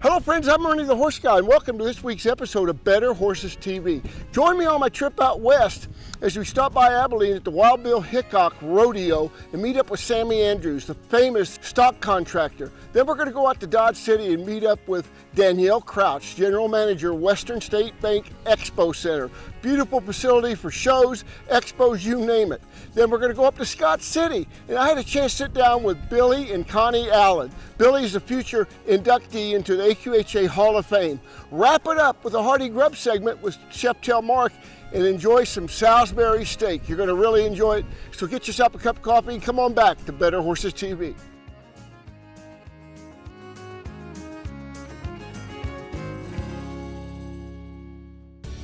Hello friends, I'm Ernie the Horse Guy and welcome to this week's episode of Better Horses TV. Join me on my trip out west as we stop by Abilene at the Wild Bill Hickok Rodeo and meet up with Sammy Andrews, the famous stock contractor. Then we're going to go out to Dodge City and meet up with Danielle Crouch, General Manager, Western State Bank Expo Center. Beautiful facility for shows, expos, you name it. Then we're going to go up to Scott City, and I had a chance to sit down with Billy and Connie Allen. Billy is a future inductee into the AQHA Hall of Fame. Wrap it up with a hearty grub segment with Chef Tell Mark and enjoy some Salisbury steak. You're going to really enjoy it, so get yourself a cup of coffee and come on back to Better Horses TV.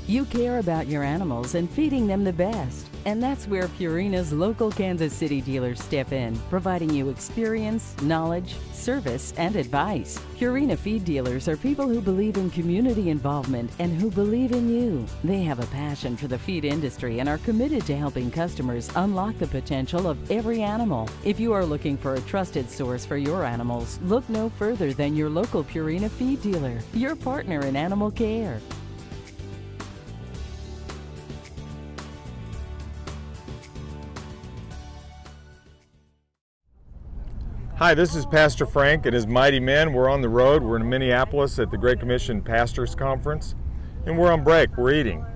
You care about your animals and feeding them the best. And that's where Purina's local Kansas City dealers step in, providing you experience, knowledge, service, and advice. Purina feed dealers are people who believe in community involvement and who believe in you. They have a passion for the feed industry and are committed to helping customers unlock the potential of every animal. If you are looking for a trusted source for your animals, look no further than your local Purina feed dealer, your partner in animal care. Hi, this is Pastor Frank and his mighty men. We're on the road. We're in Minneapolis at the Great Commission Pastors Conference, and we're on break. We're eating.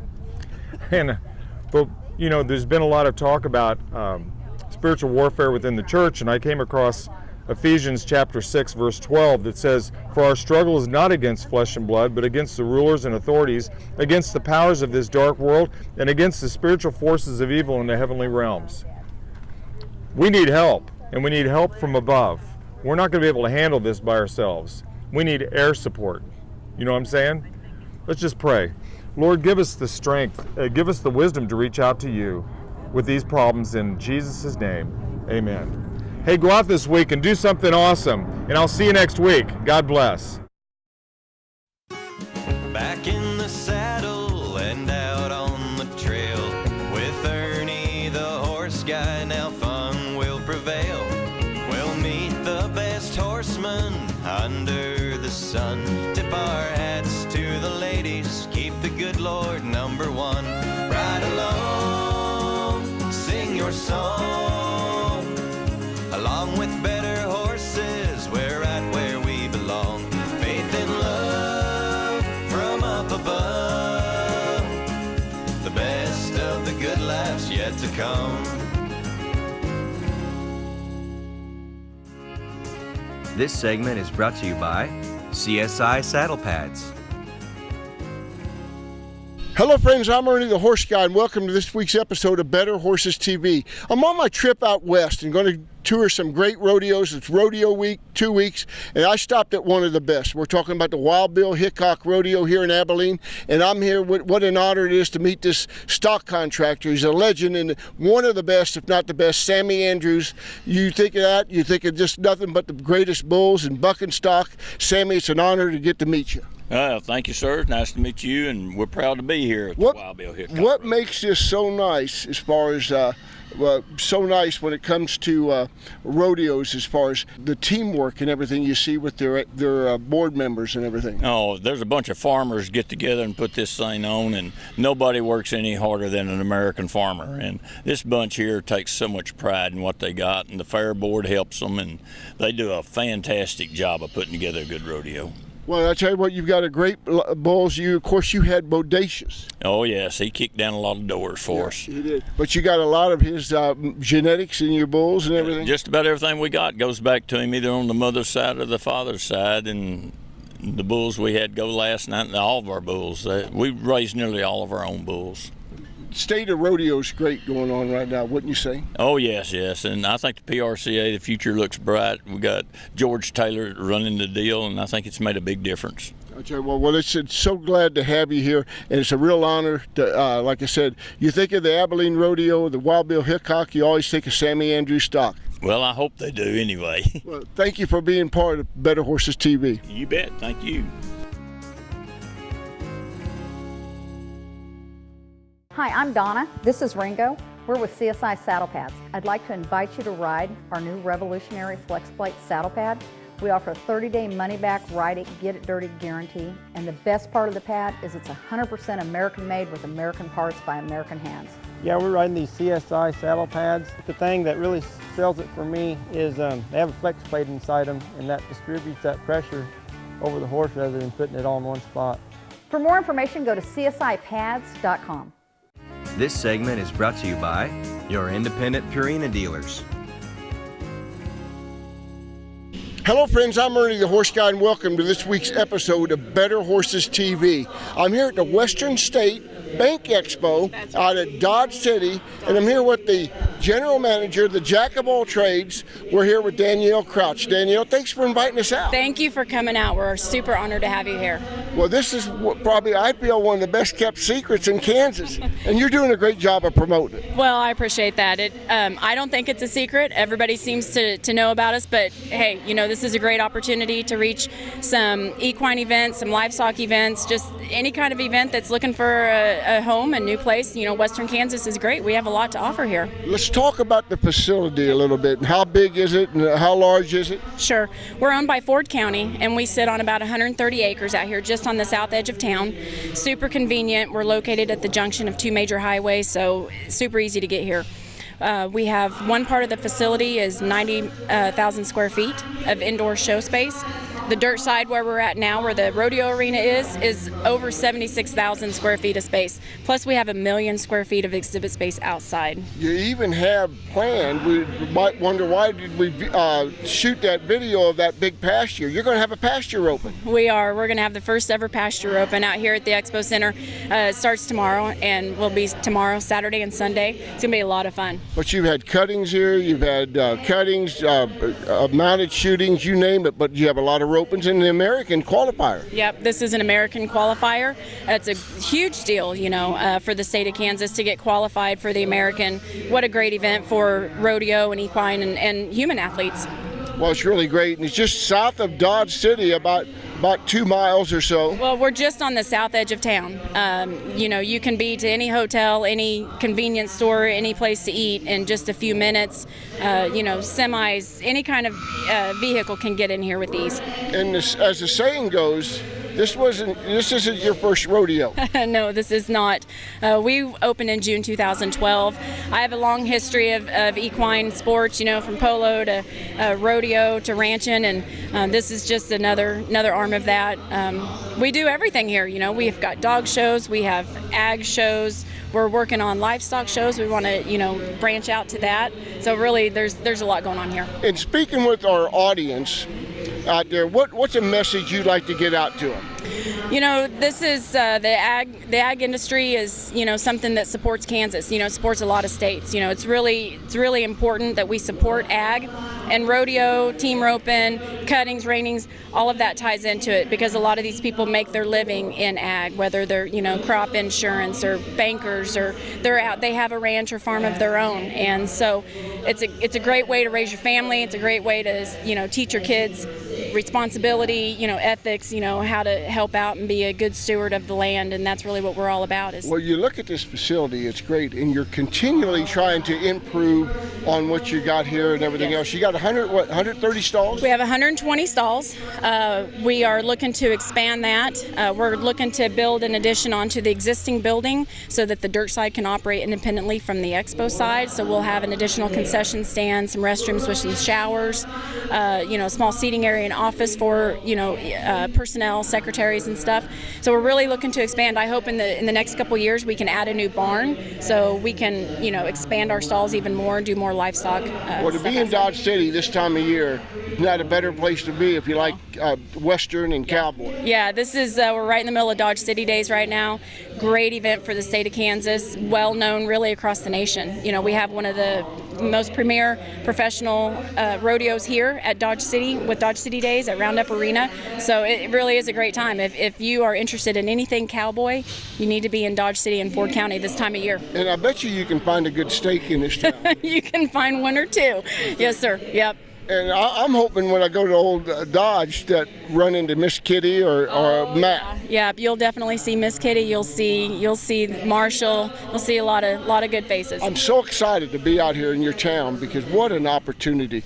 But you know, there's been a lot of talk about spiritual warfare within the church, and I came across Ephesians chapter 6, verse 12 that says, "For our struggle is not against flesh and blood, but against the rulers and authorities, against the powers of this dark world, and against the spiritual forces of evil in the heavenly realms." We need help. And we need help from above. We're not going to be able to handle this by ourselves. We need air support. You know what I'm saying? Let's just pray. Lord, give us the strength, give us the wisdom to reach out to you with these problems in Jesus' name. Amen. Hey, go out this week and do something awesome. And I'll see you next week. God bless. Back in the saddle and out on the trail with Ernie the Horse Guy. Now fun will prevail. We'll meet the best horsemen under the sun. Tip our hats to the ladies. Keep the good Lord number one. Ride along, sing your song. Along with better horses, we're right where we belong. Faith and love from up above. The best of the good life's yet to come. This segment is brought to you by Csi Saddle Pads. Hello friends, I'm Ernie the Horse Guy and welcome to this week's episode of Better Horses TV. I'm on my trip out west and going to tour some great rodeos. It's rodeo week, 2 weeks, and I stopped at one of the best. We're talking about the Wild Bill Hickok Rodeo here in Abilene, and I'm here with, what an honor it is to meet this stock contractor. He's a legend and one of the best, if not the best, Sammy Andrews. You think of that, you think of just nothing but the greatest bulls and bucking stock. Sammy, it's an honor to get to meet you. Thank you, sir. Nice to meet you, and we're proud to be here at the Wild Bill Hickok. What makes this so nice as far as so nice when it comes to rodeos, as far as the teamwork and everything you see with their board members and everything? Oh, there's a bunch of farmers get together and put this thing on, and nobody works any harder than an American farmer. And this bunch here takes so much pride in what they got, and the fair board helps them, and they do a fantastic job of putting together a good rodeo. Well, I tell you what, you've got a great bulls. Of course, you had Bodacious. Oh yes, he kicked down a lot of doors for us. He did. But you got a lot of his genetics in your bulls and everything. Just about everything we got goes back to him, either on the mother's side or the father's side. And the bulls we had go last night, and all of our bulls, we raised nearly all of our own bulls. State of rodeo is great going on right now, wouldn't you say? Oh yes, and I think the PRCA, the future looks bright. We got George Taylor running the deal, and I think it's made a big difference. Okay, well, it's so glad to have you here, and it's a real honor to, like I said, you think of the Abilene Rodeo, the Wild Bill Hickok, you always think of Sammy Andrews stock. Well, I hope they do anyway. Well, thank you for being part of Better Horses TV. You bet, thank you. Hi, I'm Donna. This is Ringo. We're with Csi Saddle Pads. I'd like to invite you to ride our new revolutionary flex plate saddle pad. We offer a 30-day money-back, ride it, get it dirty guarantee. And the best part of the pad is it's 100% American-made with American parts by American hands. Yeah, we're riding these Csi Saddle Pads. The thing that really sells it for me is they have a flex plate inside them, and that distributes that pressure over the horse rather than putting it all in one spot. For more information, go to csipads.com. This segment is brought to you by your independent Purina dealers. Hello friends, I'm Ernie the Horse Guy and welcome to this week's episode of Better Horses TV. I'm here at the Western State Bank Expo out at Dodge City, and I'm here with the general manager, the jack of all trades. We're here with Danielle Crouch. Danielle, thanks for inviting us out. Thank you for coming out. We're super honored to have you here. Well, this is probably, I feel, one of the best kept secrets in Kansas, and you're doing a great job of promoting it. Well, I appreciate that. I don't think it's a secret. Everybody seems to know about us, but hey, you know, this is a great opportunity to reach some equine events, some livestock events, just any kind of event that's looking for a home, a new place. You know, Western Kansas is great. We have a lot to offer here. Let's talk about the facility a little bit. How big is it and how large is it? Sure. We're owned by Ford County, and we sit on about 130 acres out here just on the south edge of town. Super convenient. We're located at the junction of two major highways, so super easy to get here. We have one part of the facility is 90,000 square feet of indoor show space. The dirt side where we're at now, where the rodeo arena is over 76,000 square feet of space. Plus we have 1 million square feet of exhibit space outside. You even have planned, we might wonder why did we shoot that video of that big pasture. You're going to have a pasture open. We are. We're going to have the first ever pasture open out here at the Expo Center. It starts tomorrow and will be tomorrow, Saturday and Sunday. It's going to be a lot of fun. But you've had cuttings here, you've had cuttings, mounted shootings, you name it, but you have a lot of opens in the American Qualifier. Yep, this is an American Qualifier. It's a huge deal, you know, for the state of Kansas to get qualified for the American. What a great event for rodeo and equine and human athletes. Well, it's really great, and it's just south of Dodge City, about 2 miles or so. Well, we're just on the south edge of town. You know, you can be to any hotel, any convenience store, any place to eat in just a few minutes. You know, semis, any kind of vehicle can get in here with ease. And this, as the saying goes, this isn't your first rodeo. No, this is not. We opened in June 2012. I have a long history of equine sports, you know, from polo to rodeo to ranching, and this is just another arm of that. We do everything here, you know. We've got dog shows, we have ag shows, we're working on livestock shows. We want to, you know, branch out to that. So really, there's a lot going on here. And speaking with our audience out there, what's a message you'd like to get out to them? You know, this is the ag industry is, you know, something that supports Kansas. You know, it supports a lot of states. You know, it's really important that we support ag, and rodeo, team roping, cuttings, reinings, all of that ties into it, because a lot of these people make their living in ag, whether they're, you know, crop insurance or bankers, or they have a ranch or farm of their own. And so it's a great way to raise your family. It's a great way to, you know, teach your kids responsibility, you know, ethics, you know, how to help out and be a good steward of the land, and that's really what we're all about. Well, you look at this facility, it's great, and you're continually trying to improve on what you got here and everything else. You got 130 stalls? We have 120 stalls. We are looking to expand that. We're looking to build an addition onto the existing building so that the dirt side can operate independently from the expo side. So we'll have an additional concession stand, some restrooms with some showers, you know, a small seating area and office for, you know, personnel, secretaries and stuff. So we're really looking to expand. I hope in the next couple of years we can add a new barn so we can, you know, expand our stalls even more and do more livestock. Well, to be in Dodge City this time of year, not a better place to be if you like Western and cowboy. Yeah, this is, we're right in the middle of Dodge City Days right now. Great event for the state of Kansas, well known really across the nation. You know, we have one of the most premier professional rodeos here at Dodge City with Dodge City Days at Roundup Arena. So it really is a great time. If you are interested in anything cowboy, you need to be in Dodge City and Ford County this time of year. And I bet you can find a good steak in this town. You can find one or two. Yes, sir. Yep. And I'm hoping when I go to old Dodge that run into Miss Kitty or Matt. Yeah, you'll definitely see Miss Kitty. You'll see Marshall. You'll see a lot of good faces. I'm so excited to be out here in your town because what an opportunity,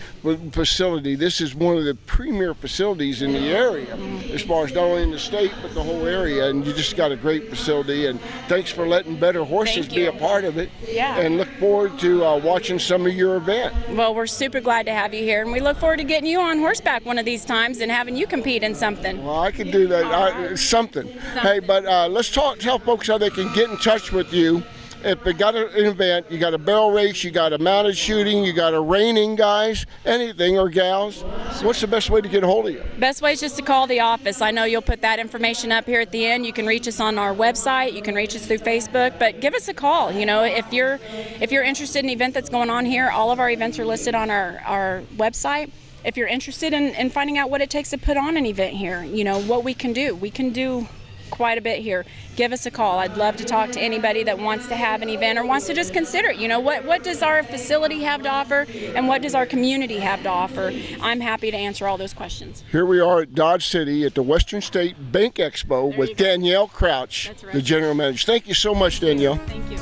facility. This is one of the premier facilities in the area as far as not only in the state but the whole area, and you just got a great facility, and thanks for letting Better Horses be a part of it. Yeah. And look forward to watching some of your event. Well, we're super glad to have you here, and we look forward to getting you on horseback one of these times and having you compete in something. Well, I can do that. Something. Hey, but let's tell folks how they can get in touch with you. If they got an event, you got a barrel race, you got a mounted shooting, you got a reining, guys, anything, or gals, what's the best way to get a hold of you? Best way is just to call the office. I know you'll put that information up here at the end. You can reach us on our website. You can reach us through Facebook, but give us a call. You know, if you're interested in an event that's going on here, all of our events are listed on our website. If you're interested in finding out what it takes to put on an event here, you know, what we can do quite a bit here. Give us a call. I'd love to talk to anybody that wants to have an event or wants to just consider it. You know, what does our facility have to offer and what does our community have to offer? I'm happy to answer all those questions. Here we are at Dodge City at the Western State Bank Expo with Danielle Crouch, the general manager. Thank you so much, Danielle. Thank you.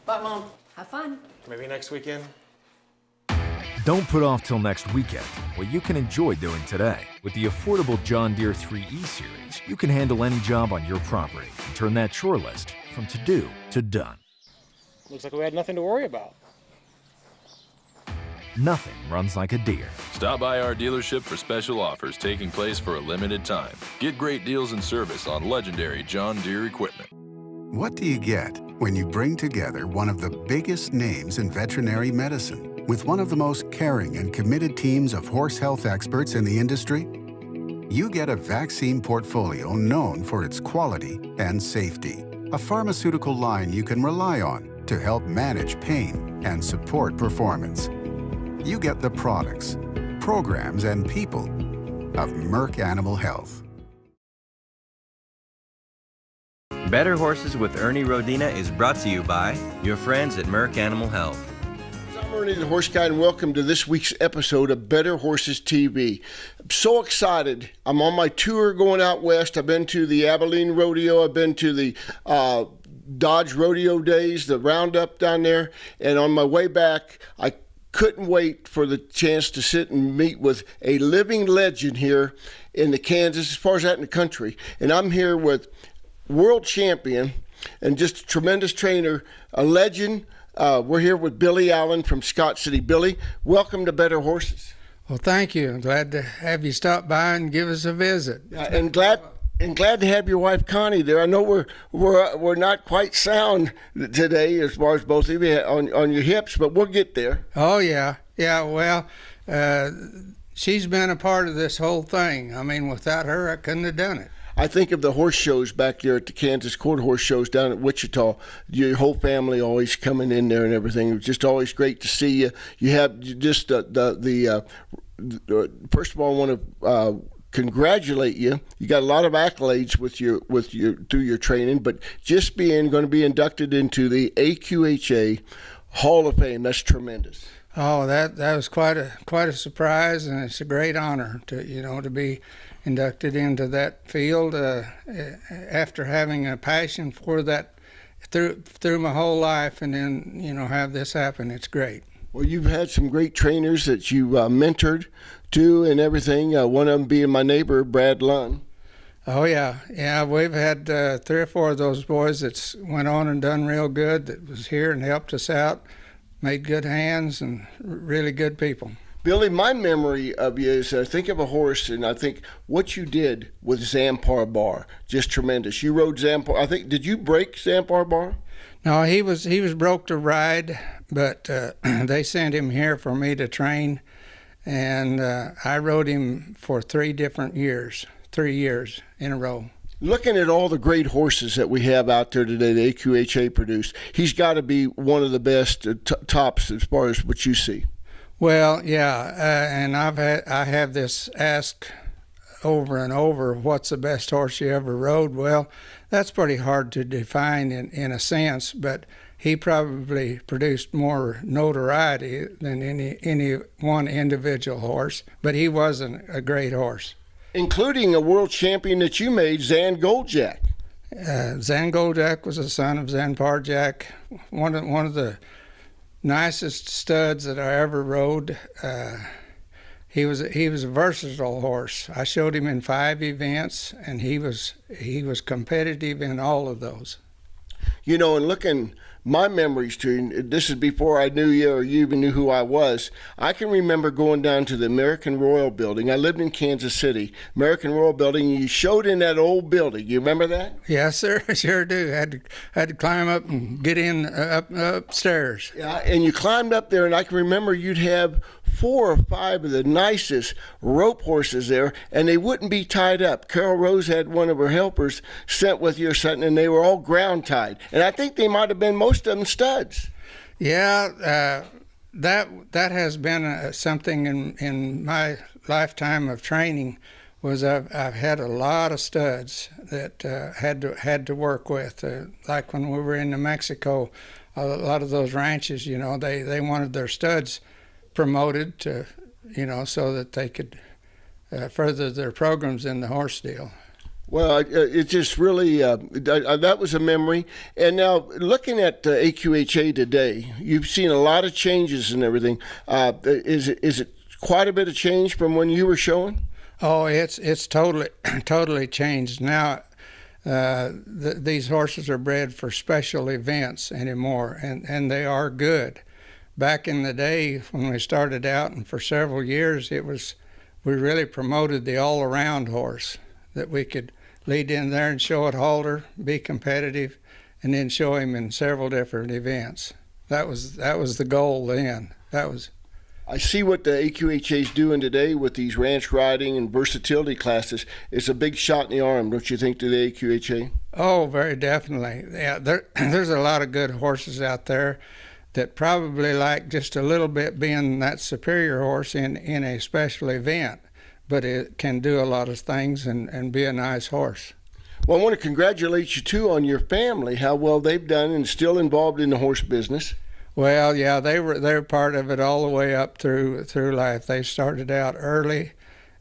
Bye, Mom. Have fun. Maybe next weekend. Don't put off till next weekend what you can enjoy doing today. With the affordable John Deere 3E series, you can handle any job on your property and turn that chore list from to-do to done. Looks like we had nothing to worry about. Nothing runs like a Deere. Stop by our dealership for special offers taking place for a limited time. Get great deals and service on legendary John Deere equipment. What do you get when you bring together one of the biggest names in veterinary medicine with one of the most caring and committed teams of horse health experts in the industry? You get a vaccine portfolio known for its quality and safety. A pharmaceutical line you can rely on to help manage pain and support performance. You get the products, programs, and people of Merck Animal Health. Better Horses with Ernie Rodina is brought to you by your friends at Merck Animal Health. I'm Ernie the Horse Guy, and welcome to this week's episode of Better Horses TV. I'm so excited. I'm on my tour going out west. I've been to the Abilene Rodeo. I've been to the Dodge Rodeo Days, the roundup down there. And on my way back, I couldn't wait for the chance to sit and meet with a living legend here in the Kansas, as far as that in the country. And I'm here with world champion and just a tremendous trainer, a legend. We're here with Billy Allen from Scott City. Billy, welcome to Better Horses. Well, thank you. I'm glad to have you stop by and give us a visit. And glad to have your wife Connie there. I know we're not quite sound today as far as both of you on your hips, but we'll get there. Oh yeah. Well, she's been a part of this whole thing. I mean, without her, I couldn't have done it. I think of the horse shows back there at the Kansas Court Horse shows down at Wichita. Your whole family always coming in there and everything. It was just always great to see you. You have just first of all, I want to congratulate you. You got a lot of accolades with your through your training, but just going to be inducted into the AQHA Hall of Fame. That's tremendous. Oh, that was quite a surprise, and it's a great honor to be inducted into that field after having a passion for that through my whole life, and then have this happen. It's great. Well, you've had some great trainers that you mentored too, and everything. One of them being my neighbor, Brad Lunn. Oh yeah. We've had 3 or 4 of those boys that went on and done real good. That was here and helped us out, made good hands, and really good people. Billy, my memory of you is I think of a horse, and I think what you did with Zampar Bar, just tremendous. You rode Zampar. I think, did you break Zampar Bar? No, he was broke to ride, but they sent him here for me to train, and I rode him for 3 years in a row. Looking at all the great horses that we have out there today, the AQHA produced, he's got to be one of the best tops as far as what you see. Well, yeah, and I have this ask over and over, what's the best horse you ever rode? Well, that's pretty hard to define in a sense, but he probably produced more notoriety than any one individual horse, but he wasn't a great horse. Including a world champion that you made, Zan Goldjack. Zan Goldjack was a son of Zan Parjack, one of the nicest studs that I ever rode. He was a versatile horse. I showed him in 5 events, and he was competitive in all of those. You know, and looking my memories too, this is before I knew you or you even knew who I was. I can remember going down to the American Royal Building. I lived in Kansas City. American Royal Building, you showed in that old building. You remember that? Yes, sir. Sure do. Had to climb up and get in upstairs. Yeah, and you climbed up there, and I can remember you'd have 4 or 5 of the nicest rope horses there, and they wouldn't be tied up. Carol Rose had one of her helpers sent with you or something, and they were all ground tied. And I think they might have been most of them studs. Yeah, that has been something in my lifetime of training. Was I've had a lot of studs that had to work with. Like when we were in New Mexico, a lot of those ranches, you know, they wanted their studs promoted to, you know, so that they could further their programs in the horse deal. Well, it just really, that was a memory. And now looking at AQHA today, you've seen a lot of changes and everything. Is it quite a bit of change from when you were showing? Oh, it's totally changed. Now these horses are bred for special events anymore, and they are good. Back in the day when we started out, and for several years, we really promoted the all-around horse, that we could lead in there and show at halter, be competitive, and then show him in several different events. That was the goal then. I see what the AQHA is doing today with these ranch riding and versatility classes. It's a big shot in the arm, don't you think, to the AQHA? Oh, very definitely. Yeah, there's a lot of good horses out there that probably like just a little bit being that superior horse in a special event, but it can do a lot of things and be a nice horse. Well, I want to congratulate you too on your family, how well they've done and still involved in the horse business. Well, yeah, they're part of it all the way up through life. They started out early,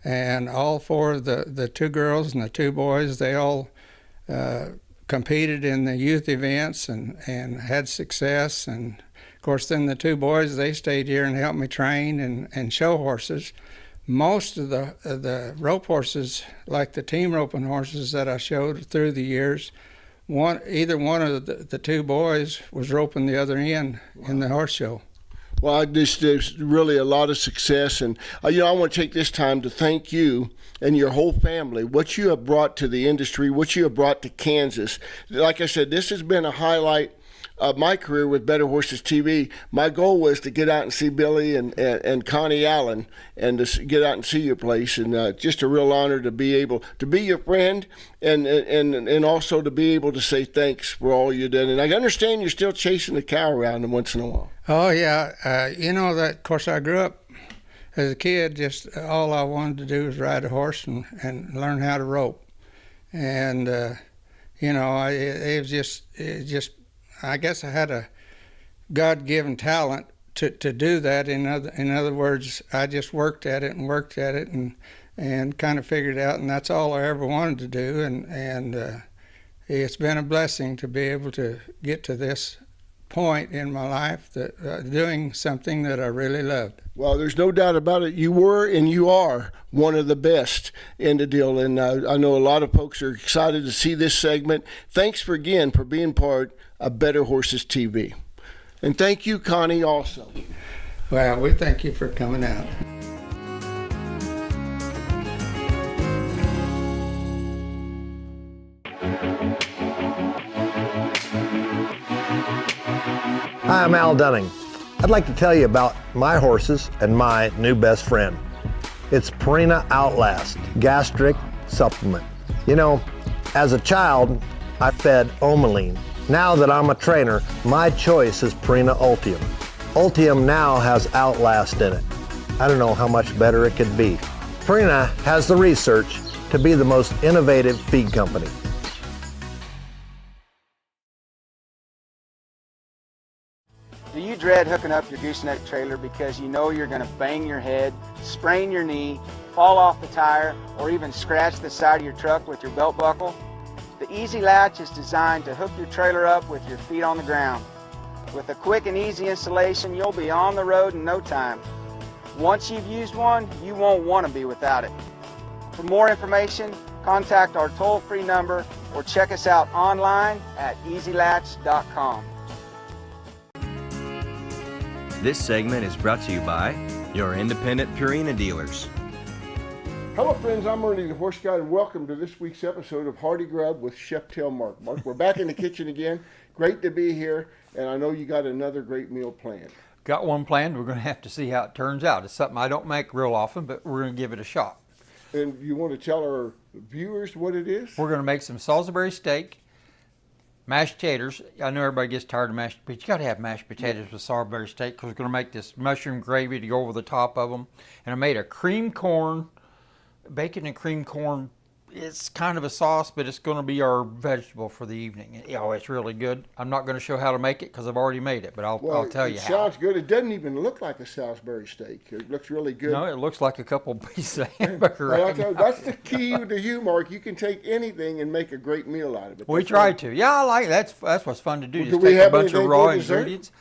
and all 4 of the 2 girls and the 2 boys, they all competed in the youth events and had success. And of course, then the 2 boys, they stayed here and helped me train and show horses. Most of the rope horses, like the team roping horses that I showed through the years, either one of the 2 boys was roping the other end. Wow. In the horse show. Well, there's really a lot of success, and I want to take this time to thank you and your whole family, what you have brought to the industry, what you have brought to Kansas. Like I said, this has been a highlight of my career with Better Horses TV. My goal was to get out and see Billy and Connie Allen and to get out and see your place, and just a real honor to be able to be your friend and also to be able to say thanks for all you did. And I understand you're still chasing the cow around once in a while. Oh yeah, that of course I grew up as a kid, just all I wanted to do was ride a horse and learn how to rope. And it was just I guess I had a God-given talent to do that. In other words, I just worked at it and kind of figured it out, and that's all I ever wanted to do. And it's been a blessing to be able to get to this point in my life, that doing something that I really loved. Well, there's no doubt about it. You were and you are one of the best in the deal, and I know a lot of folks are excited to see this segment. Thanks for being part of Better Horses TV. And thank you, Connie, also. Well, we thank you for coming out. Hi, I'm Al Dunning. I'd like to tell you about my horses and my new best friend. It's Purina Outlast Gastric Supplement. As a child, I fed Omaline. Now that I'm a trainer, my choice is Purina Ultium. Ultium now has Outlast in it. I don't know how much better it could be. Purina has the research to be the most innovative feed company. Do you dread hooking up your gooseneck trailer because you know you're going to bang your head, sprain your knee, fall off the tire, or even scratch the side of your truck with your belt buckle? The Easy Latch is designed to hook your trailer up with your feet on the ground. With a quick and easy installation, you'll be on the road in no time. Once you've used one, you won't want to be without it. For more information, contact our toll-free number or check us out online at easylatch.com. This segment is brought to you by your independent Purina dealers. Hello friends, I'm Ernie the Horse Guy, and welcome to this week's episode of Hardy Grub with Chef Tail Mark. Mark, we're back in the kitchen again. Great to be here, and I know you got another great meal planned. Got one planned. We're going to have to see how it turns out. It's something I don't make real often, but we're going to give it a shot. And you want to tell our viewers what it is? We're going to make some Salisbury steak, mashed taters. I know everybody gets tired of mashed, but you got to have mashed potatoes with Salisbury steak because we're going to make this mushroom gravy to go over the top of them. And I made a cream corn, bacon and cream corn. It's kind of a sauce, but it's going to be our vegetable for the evening. Oh, it's really good. I'm not going to show how to make it because I've already made it, but I'll tell you how. It sounds good. It doesn't even look like a Salisbury steak. It looks really good. No, it looks like a couple pieces of hamburger. Well, that's the key to you, Mark. You can take anything and make a great meal out of it. We tried to. Yeah, I like it. That's what's fun to do. Well, Just do we take have a bunch of anything raw for dessert? ingredients.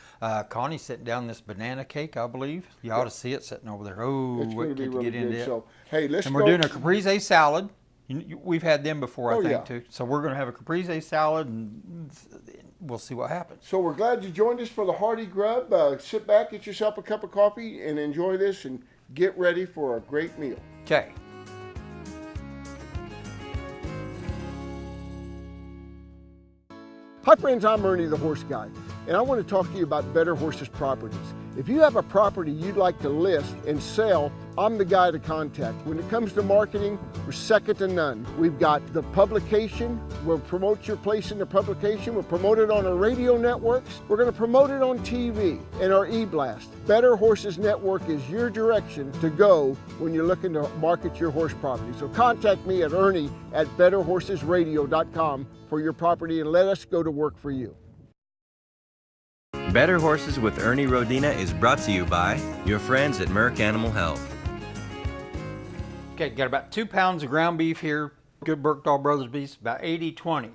Connie's sitting down this banana cake, I believe. You ought to see it sitting over there. Oh, It's going wait to be till really you get into good. it. So, hey, let's And go. we're doing a caprese salad. We've had them before, I think, yeah. too. So we're going to have a caprese salad, and we'll see what happens. So we're glad you joined us for the Hardy Grub. Sit back, get yourself a cup of coffee, and enjoy this, and get ready for a great meal. Okay. Hi friends, I'm Ernie the Horse Guy, and I want to talk to you about Better Horses Properties. If you have a property you'd like to list and sell, I'm the guy to contact. When it comes to marketing, we're second to none. We've got the publication. We'll promote your place in the publication. We'll promote it on our radio networks. We're going to promote it on TV and our e-blast. Better Horses Network is your direction to go when you're looking to market your horse property. So contact me at Ernie at betterhorsesradio.com for your property, and let us go to work for you. Better Horses with Ernie Rodina is brought to you by your friends at Merck Animal Health. Okay, got about 2 pounds of ground beef here. Good Berkdahl Brothers beef, about 80-20.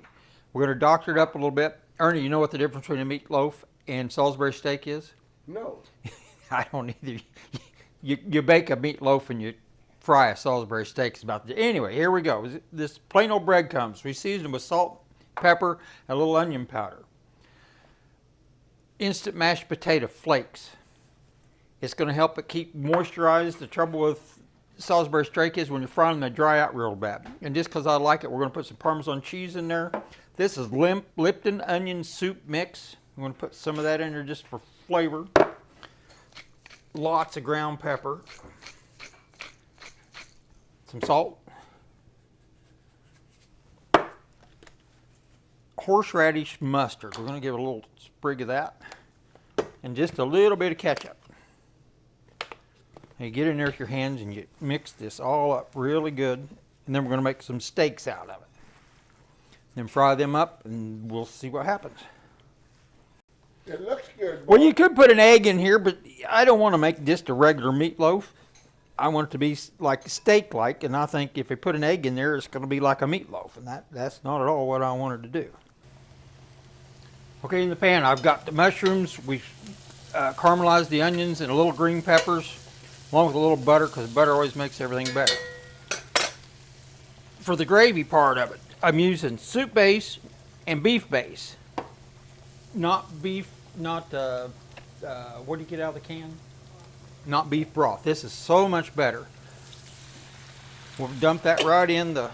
We're going to doctor it up a little bit. Ernie, you know what the difference between a meatloaf and Salisbury steak is? No. I don't either. You bake a meatloaf and you fry a Salisbury steak. It's about anyway, here we go. This plain old breadcrumbs. We season them with salt, pepper, and a little onion powder. Instant mashed potato flakes. It's going to help it keep moisturized. The trouble with Salisbury steak is when you fry them, they dry out real bad. And just because I like it, we're going to put some Parmesan cheese in there. This is Lipton onion soup mix. I'm going to put some of that in there just for flavor. Lots of ground pepper. Some salt. Horseradish mustard. We're going to give it a little sprig of that. And just a little bit of ketchup. You get in there with your hands and you mix this all up really good. And then we're going to make some steaks out of it. Then fry them up and we'll see what happens. It looks good. Well, you could put an egg in here, but I don't want to make just a regular meatloaf. I want it to be like steak-like, and I think if you put an egg in there, it's going to be like a meatloaf, and that's not at all what I wanted to do. Okay, in the pan, I've got the mushrooms. We caramelized the onions and a little green peppers, along with a little butter, because butter always makes everything better. For the gravy part of it, I'm using soup base and beef base. Not beef, what do you get out of the can? Not beef broth. This is so much better. We'll dump that right in the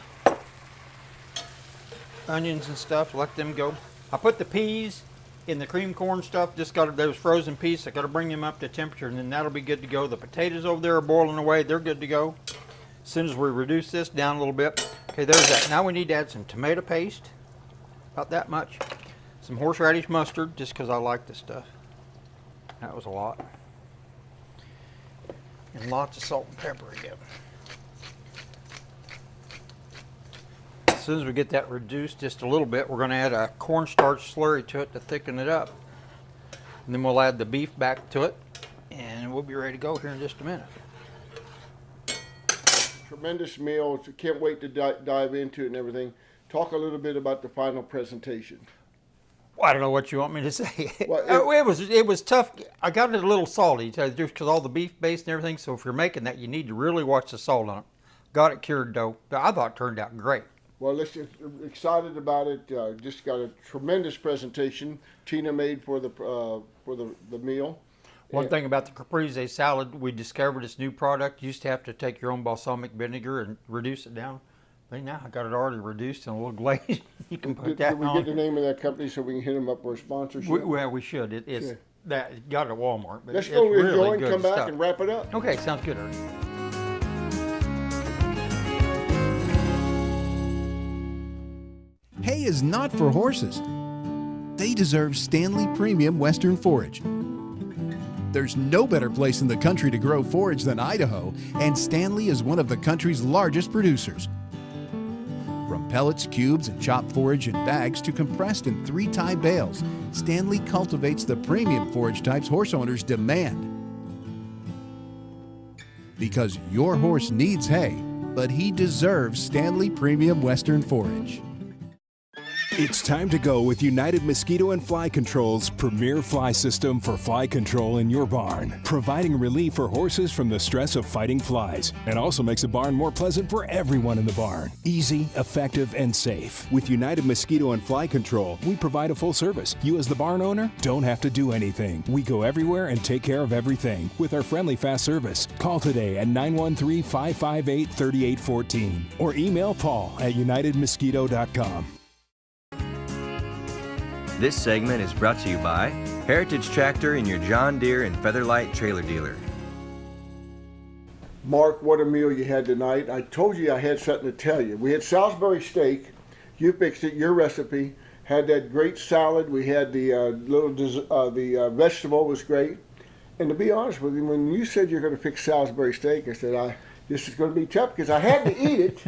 onions and stuff, let them go. I put the peas in the cream corn stuff, just got those frozen peas. I got to bring them up to temperature, and then that'll be good to go. The potatoes over there are boiling away. They're good to go. As soon as we reduce this down a little bit. Okay, there's that. Now we need to add some tomato paste, about that much. Some horseradish mustard, just because I like this stuff. That was a lot. And lots of salt and pepper again. soon as we get that reduced just a little bit, we're going to add a cornstarch slurry to it to thicken it up. And then we'll add the beef back to it, and we'll be ready to go here in just a minute. Tremendous meal. Can't wait to dive into it and everything. Talk a little bit about the final presentation. Well, I don't know what you want me to say. Well, it was tough. I got it a little salty, just because all the beef base and everything. So if you're making that, you need to really watch the salt on it. Got it cured though. I thought it turned out great. Well, listen, excited about it. Just got a tremendous presentation Tina made for the meal. One thing about the caprese salad, we discovered this new product. You used to have to take your own balsamic vinegar and reduce it down. I think now I got it already reduced and a little glazed. You can put that on. Did we get the name of that company so we can hit them up for a sponsorship? We should. It's that got it at Walmart. But Let's it's go really enjoy and good come back stuff. and wrap it up. Okay, sounds good, Ernie. Hay is not for horses. They deserve Stanley Premium Western Forage. There's no better place in the country to grow forage than Idaho, and Stanley is one of the country's largest producers. From pellets, cubes, and chopped forage in bags to compressed in 3-tie bales, Stanley cultivates the premium forage types horse owners demand. Because your horse needs hay, but he deserves Stanley Premium Western Forage. It's time to go with United Mosquito and Fly Control's premier fly system for fly control in your barn, providing relief for horses from the stress of fighting flies, and also makes the barn more pleasant for everyone in the barn. Easy, effective, and safe. With United Mosquito and Fly Control, we provide a full service. You as the barn owner don't have to do anything. We go everywhere and take care of everything with our friendly fast service. Call today at 913-558-3814 or email Paul at unitedmosquito.com. This segment is brought to you by Heritage Tractor and your John Deere and Featherlight trailer dealer. Mark, what a meal you had tonight. I told you I had something to tell you. We had Salisbury steak. You fixed it, your recipe. Had that great salad. We had the vegetable was great. And to be honest with you, when you said you're going to fix Salisbury steak, I said, this is going to be tough because I had to eat it.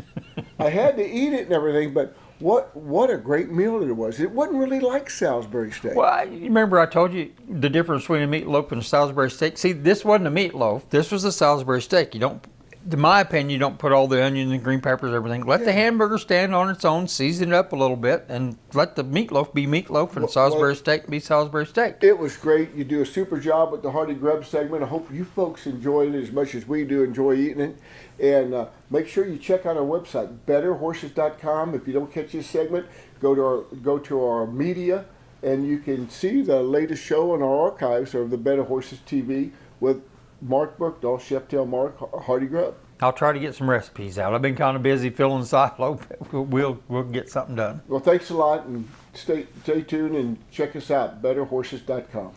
I had to eat it and everything, but what a great meal it was. It wasn't really like Salisbury steak. Well, you remember I told you the difference between a meatloaf and a Salisbury steak? See, this wasn't a meatloaf. This was a Salisbury steak. You don't, in my opinion, you don't put all the onions and green peppers and everything. Let the hamburger stand on its own, season it up a little bit, and let the meatloaf be meatloaf and Salisbury steak be Salisbury steak. It was great. You do a super job with the Hardy Grub segment. I hope you folks enjoyed it as much as we do enjoy eating it. And make sure you check out our website, betterhorses.com. If you don't catch this segment, go to our media, and you can see the latest show in our archives of the Better Horses TV with Mark Burkdahl, Chef Tail Mark, Hardy Grub. I'll try to get some recipes out. I've been kind of busy filling silo, but we'll get something done. Well, thanks a lot, and stay tuned and check us out, betterhorses.com.